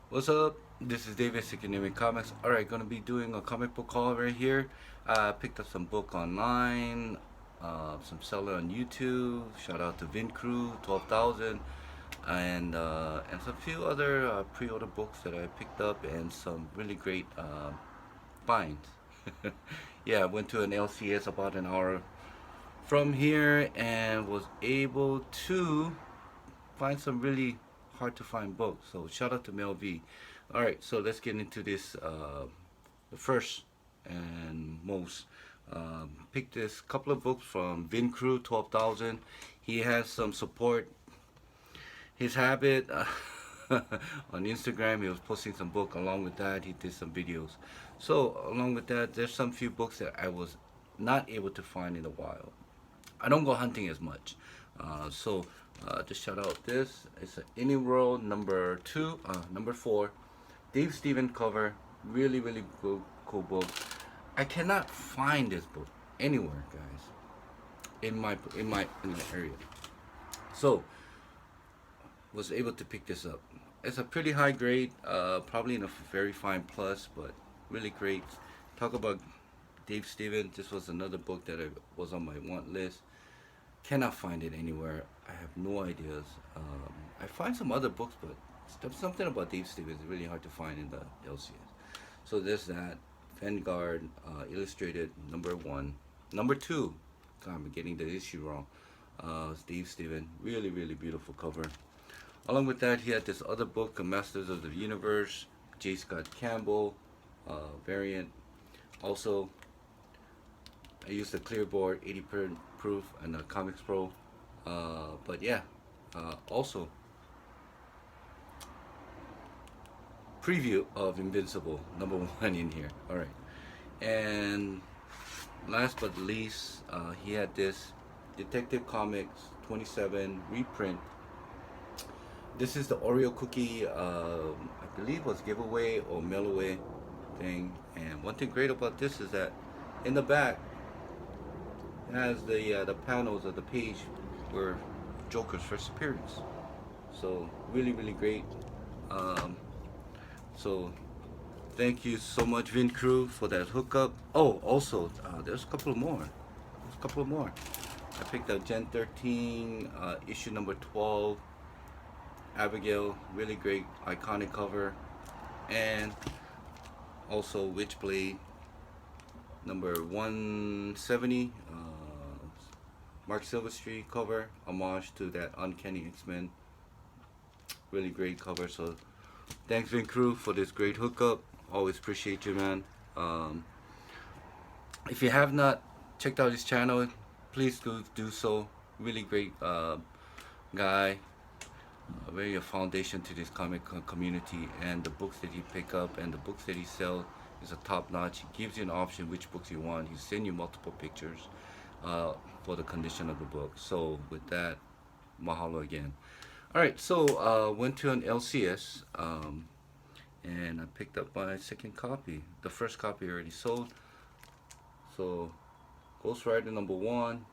What's up? This is David Sikanimi Comics. Alright, gonna be doing a comic book haul right here. Picked up some book online, some seller on YouTube. Shout out to Vin Crew 12,000, and some few other pre-order books that I picked up, and some really great finds. Yeah, I went to an LCS about an hour from here and was able to find some really hard to find books. So shout out to Mel V. All right, so let's get into this. The first and most picked this couple of books from Vin Crew 12,000. He has some support. His habit on Instagram, he was posting some book. Along with that, he did some videos. So along with that, there's some few books that I was not able to find in a while. I don't go hunting as much. Just shout out this. It's an Any World number 4. Dave Stevens cover. Really, really cool book. I cannot find this book anywhere, guys, in my area. So was able to pick this up. It's a pretty high grade, probably in a very fine plus, but really great. Talk about Dave Stevens. This was another book that was on my want list. Cannot find it anywhere. I have no ideas. I find some other books, but something about Dave Stevens is really hard to find in the LCS. So there's that. Vanguard Illustrated number 1. Number 2. God, I'm getting the issue wrong. Dave Stevens. Really, really beautiful cover. Along with that, he had this other book, Masters of the Universe, J. Scott Campbell variant. Also, I used the clearboard 80% proof and the Comics Pro. But yeah, also preview of Invincible number 1 in here. All right, and last but least, he had this Detective Comics 27 reprint. This is the Oreo cookie. I believe was giveaway or mail away thing. And one thing great about this is that in the back has the panels of the page where Joker's first appearance. So really, really great. Um, so thank you so much, Vin Crew, for that hookup. Oh, also there's a couple more. There's a couple more. I picked up Gen 13 issue number 12. Abigail, really great, iconic cover, and also Witchblade number 170. Mark Silverstreet cover, homage to that Uncanny X-Men. Really great cover. So thanks Vin Crew for this great hookup. Always appreciate you, man. Um, if you have not checked out his channel, please do so. Really great guy. Really a foundation to this comic community, and the books that he pick up and the books that he sell is a top notch. He gives you an option which books you want. He send you multiple pictures uh, for the condition of the book. So with that, mahalo again. All right, so went to an LCS and I picked up my second copy. The first copy already sold. So Ghost Rider number 1,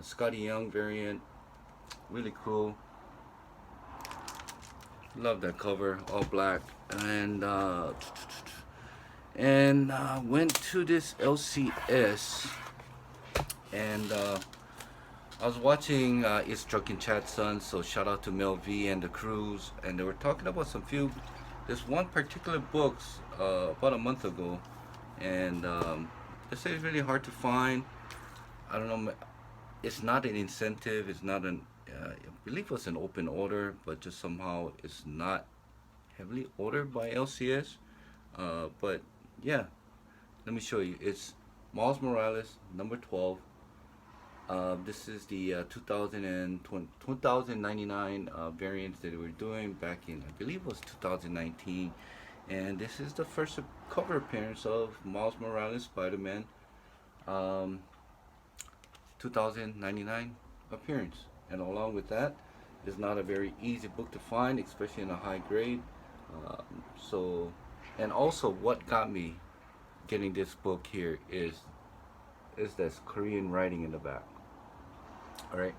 Scotty Young variant, really cool. Love that cover, all black, and went to this LCS, and I was watching It's Trucking Chat Son, so shout out to Mel V and the crews, and they were talking about this one particular books about a month ago, and they say it's really hard to find. I don't know. It's not an incentive. It's not an. I believe it was an open order, but just somehow it's not heavily ordered by LCS. But yeah, let me show you. It's Miles Morales number 12. This is the 2099 variants that we were doing back in, I believe it was 2019. And this is the first cover appearance of Miles Morales Spider-Man. Um, 2099 appearance, and along with that, it's not a very easy book to find, especially in a high grade. So, and also what got me getting this book here is this Korean writing in the back. All right,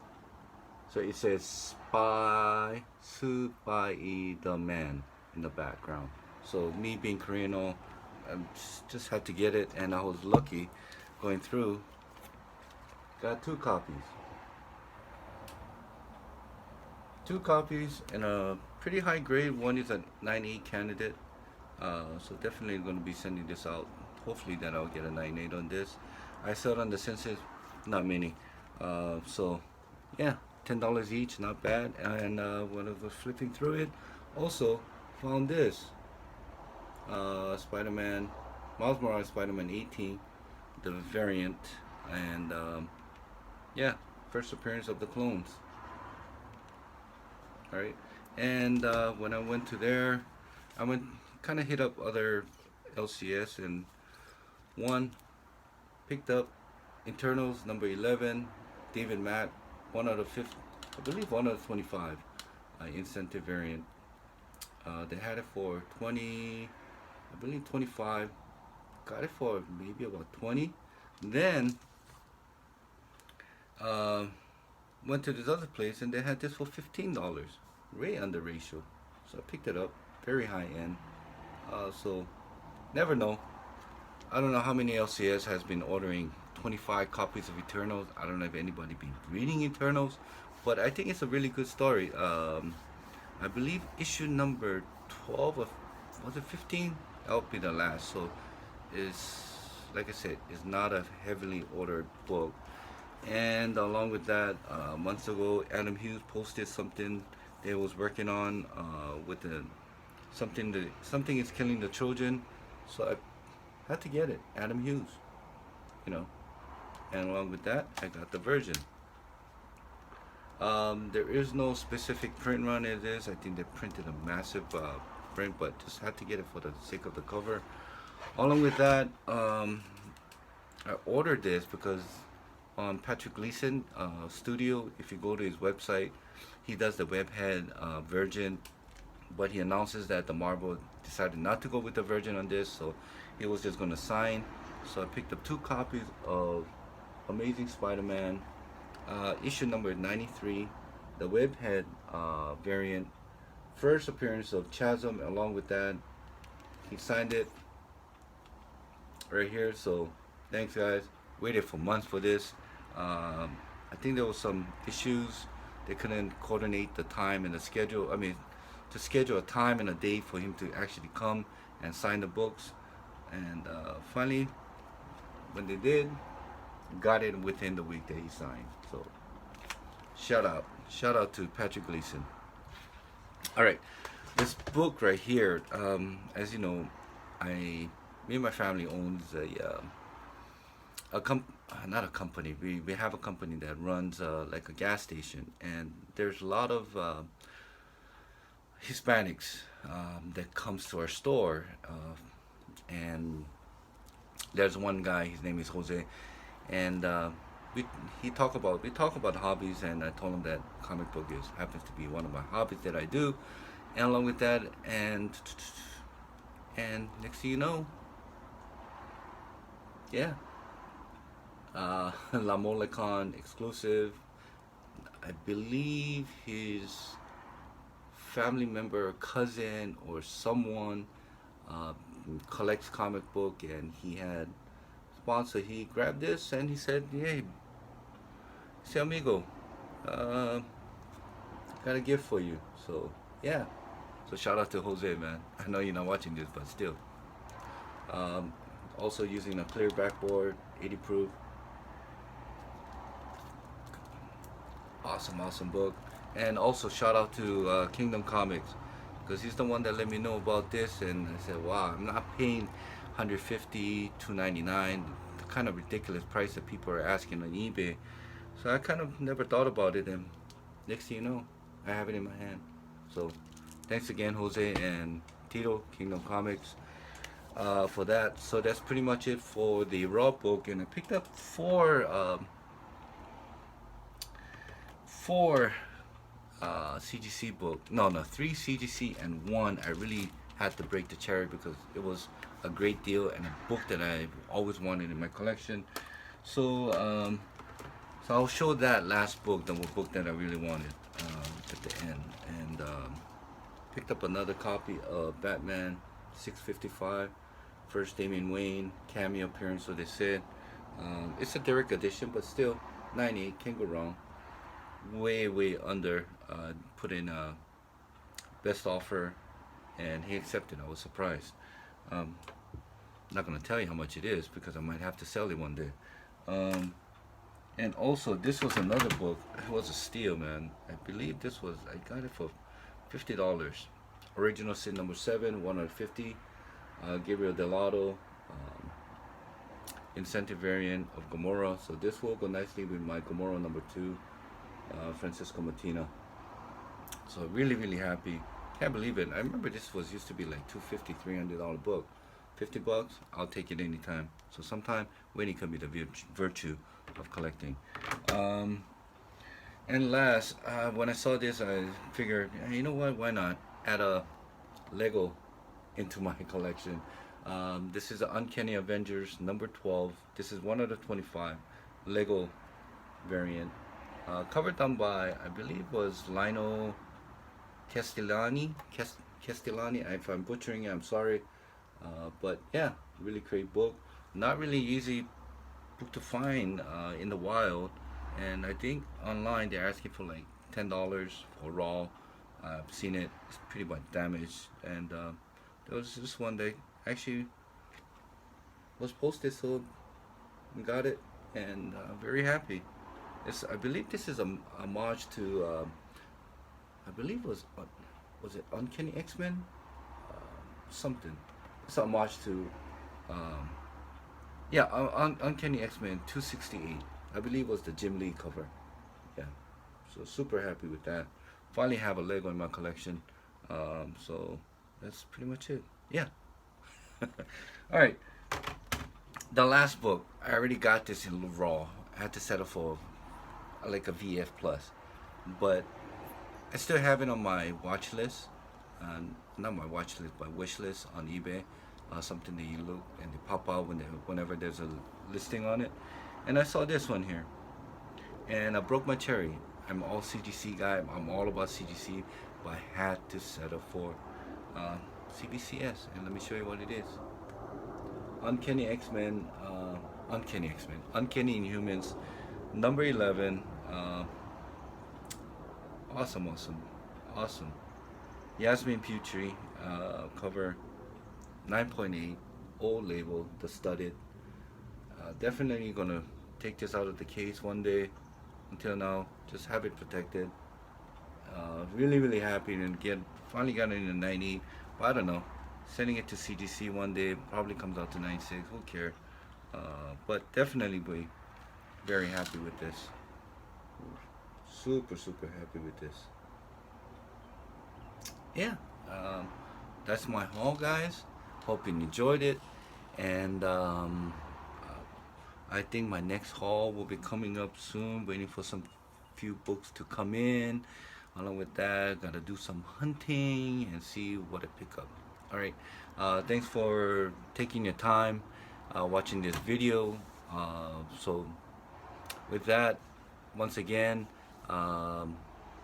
so it says Spy the Man in the background. So me being Korean, I just had to get it, and I was lucky going through. Got two copies, and a pretty high grade. One is a 9.8 candidate, so definitely going to be sending this out. Hopefully that I'll get a 9.8 on this. I saw it on the census, not many. So yeah, $10 each, not bad. And when I was flipping through it, also found this Spider-Man, Miles Morales Spider-Man 18, the variant, and yeah, first appearance of the clones. All right, and when I went to there, I went kind of hit up other LCS, and one picked up Internals number 11, David Mack, one out of 50, I believe one out of 25, incentive variant. They had it for 20, I believe 25. Got it for maybe about 20. Then went to this other place, and they had this for $15, way under ratio. So I picked it up, very high end. So never know. I don't know how many LCS has been ordering 25 copies of Eternals. I don't know if anybody been reading Eternals, but I think it's a really good story. I believe issue number 12 of, was it 15? That'll be the last. So it's, like I said, it's not a heavily ordered book. And along with that, months ago, Adam Hughes posted something they was working on with the something is killing the children. So I had to get it, Adam Hughes, you know. And along with that, I got the version. There is no specific print run it is. I think they printed a massive print, but just had to get it for the sake of the cover. Along with that, I ordered this because on Patrick Gleason studio, if you go to his website, he does the webhead version, but he announces that the Marvel decided not to go with the version on this, so he was just going to sign. So I picked up 2 copies of Amazing Spider-Man, issue number 93, the webhead variant, first appearance of Chasm. Along with that, he signed it right here. So thanks, guys. Waited for months for this. I think there was some issues. They couldn't coordinate the time and the schedule. I mean, to schedule a time and a date for him to actually come and sign the books. And finally, when they did, got it within the week that he signed. So shout out to Patrick Gleason. All right, this book right here, as you know, me and my family owns not a company. We have a company that runs like a gas station, and there's a lot of Hispanics that comes to our store, and there's one guy. His name is Jose, and we talk about hobbies, and I told him that comic book happens to be one of my hobbies that I do, and along with that, and next thing you know, yeah, La Molecon exclusive. I believe his family member, cousin, or someone collects comic book, and he had sponsor. He grabbed this and he said, "Hey, say amigo, got a gift for you." So yeah, so shout out to Jose, man. I know you're not watching this, but still. Also using a clear backboard, 80 proof. Awesome book. And also shout out to Kingdom Comics, because he's the one that let me know about this, and I said, wow, I'm not paying $150, $299, the kind of ridiculous price that people are asking on eBay. So I kind of never thought about it, and next thing you know, I have it in my hand. So thanks again, Jose and Tito, Kingdom Comics, for that. So that's pretty much it for the Raw book, and I picked up four CGC book. No, 3 CGC and 1. I really had to break the cherry because it was a great deal and a book that I always wanted in my collection. So so I'll show that last book, the book that I really wanted, at the end. And picked up another copy of Batman 655, first Damian Wayne cameo appearance, so they said. It's a Derek edition, but still 98, can't go wrong. Way under. Put in best offer, and he accepted. I was surprised. Not gonna tell you how much it is because I might have to sell it one day. And also, this was another book. It was a steal, man. I believe I got it for $50. Original Sin number 7, 150. Gabriel Delato, incentive variant of Gomorrah. So this will go nicely with my Gomorrah number 2, Francisco Matina. So really happy. Can't believe it. I remember this was used to be like $250, $300 book. $50, I'll take it anytime. So sometime waiting can be the virtue of collecting. And last, when I saw this, I figured, you know what? Why not add a Lego into my collection? This is the Uncanny Avengers number 12. This is one of the 25 Lego variant. Covered done by, I believe, was Lino Castellani. Castellani. If I'm butchering it, I'm sorry. But yeah, really great book. Not really easy book to find in the wild, and I think online they're asking for like $10 for raw. I've seen it; it's pretty much damaged, and there was this one that actually was posted, so we got it, and very happy. I believe this is a homage to I believe was it Uncanny X-Men, something. It's a homage to Uncanny X-Men 268. I believe was the Jim Lee cover. Yeah, so super happy with that. Finally have a Lego in my collection. So that's pretty much it. Yeah. All right. The last book, I already got this in raw. I had to settle for like a VF plus, but I still have it on my watch list. Not my watch list, but wish list on eBay. Something that you look and they pop out whenever there's a listing on it. And I saw this one here, and I broke my cherry. I'm all CGC guy. I'm all about CGC, but I had to settle for CBCS. And let me show you what it is. Uncanny X-Men, Uncanny Inhumans, number 11. Awesome. Yasmin Putri, cover 9.8, old label, the studded. Definitely gonna take this out of the case one day. Until now, just have it protected. Really happy and finally got it in the 90. But I don't know. Sending it to CGC one day probably comes out to 96. Who cares? But definitely be very happy with this. Super happy with this. Yeah. That's my haul, guys. Hope you enjoyed it. And I think my next haul will be coming up soon. Waiting for some few books to come in. Along with that, gotta do some hunting and see what I pick up. All right. Thanks for taking your time watching this video. So with that, once again,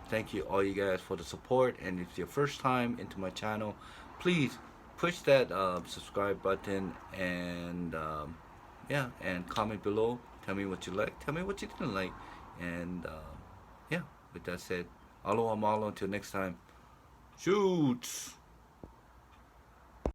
thank you all you guys for the support. And if it's your first time into my channel, please push that subscribe button and and comment below. Tell me what you like, tell me what you didn't like, and with that said, aloha mahalo, until next time, shoots.